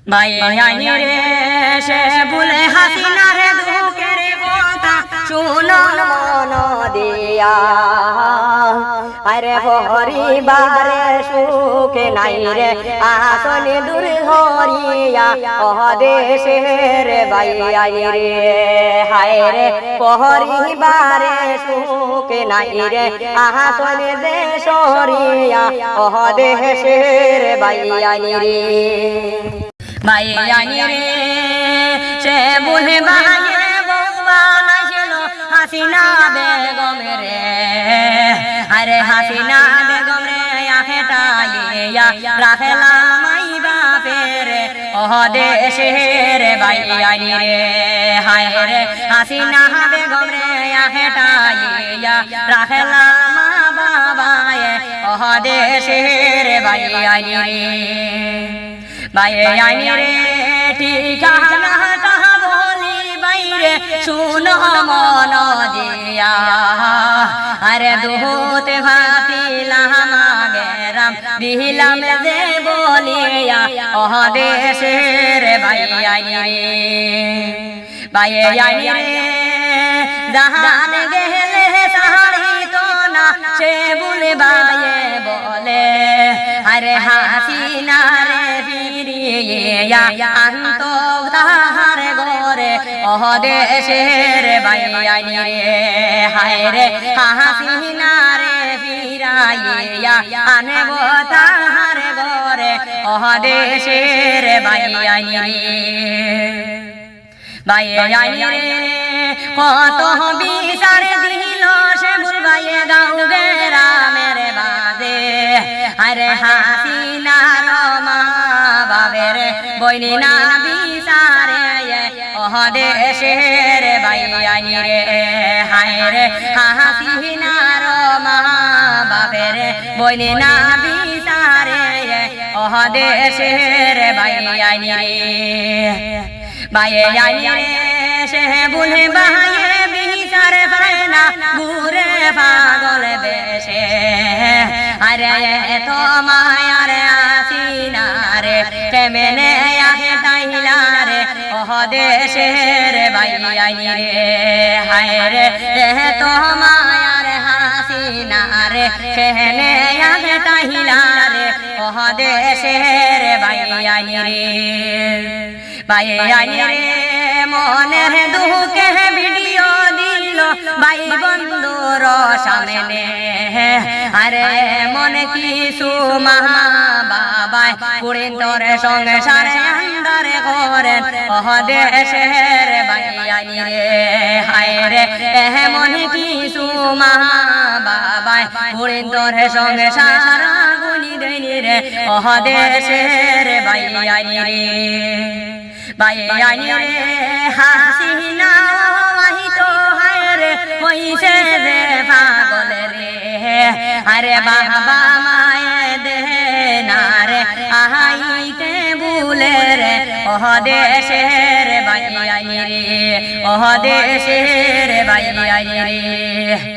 বাইয়ানি রে সে বলে হাসিনা রে দুঃখের কথা শুনো মন দিয়া আরে পরিবারে সুখ নাই রে আসনে দূর হরিয়া অদেশের বাইয়ানি রে হায় রে পরিবারে সুখ নাই রে আসনে দেশ হরিয়া অদেশের বাইয়ানি রে বাইয়ানি রে সে বলে বাইয়ে বৌমা নাইছিল হাসিনা বেগম রে আরে হাসিনা বেগম রে আহেটাইয়া রাখলা মাই বাপের অদেশের বাইয়ানি রে হায় রে হাসিনা বেগম রে আহেটাইয়া রাখলা মা বাবায় অদেশের বাইয়ানি রে বাইয়ানি রে ঠিকানা তাহা বলি বাইরে শুনো মন দিয়া আরে দুহতে ভাতিলাম গেরাম দিলাম যে বলিয়া অদেশের বাইয়ানি রে বাইয়ানি রে জাহান গেলে সাহারিত না সে বলে বাইয়ে বলে আরে হাসিনা রে ফিরিয়া আন্ত তাহার ঘরে অদেশের বাইয়ানি রে হায় রে হাসিনা রে ফিরাইয়া আনব তাহার ঘরে অদেশের বাইয়ানি রে বাইয়ানি রে কত বিচার দিল সে বুলবাইয়ে গাঁও গ্রামের বাদে আরে হাসিনার মা বাবের বইনি না বিচারে অদেশের বাইয়ানি রে হায় রে হাসিনার মা বাবের বইনি না বিচারে অদেশের বাইয়ানি রে বাইয়ানি রে সে বলে বাইয়ে বিচার পায় না ঘুরে পাগল বেশে আরে তো মায়ার আসিনা রে কেমনে আহে তাইলা রে অদেশের বাইয়ানি রে হায় রে তো মায়ার হাসিনা রে কেমনে আহে তাইলা রে অদেশের বাইয়ানি রে বাইয়ানি রে মনের দুঃখে ভিডিও দিল ভাই বন্ধুর সামনে আরে মনে কিছু মা বাবায় কুড়িন তোর সংসারে আন্দার করেন অদেশের বাইয়ানি রে হায় রে মনে কিছু মা বাবায় কুড়িন তোর সংসার গুলি দেনি রে অদেশের বাইয়ানি রে বাইয়ানি রে হাসিনা তো হায় রে হইছে রে পাগল রে আরে বাবা মায়ে দে না রে আহাইতে ভুলে রে অদেশের বাইয়ানি রে অদেশের বাইয়ানি রে।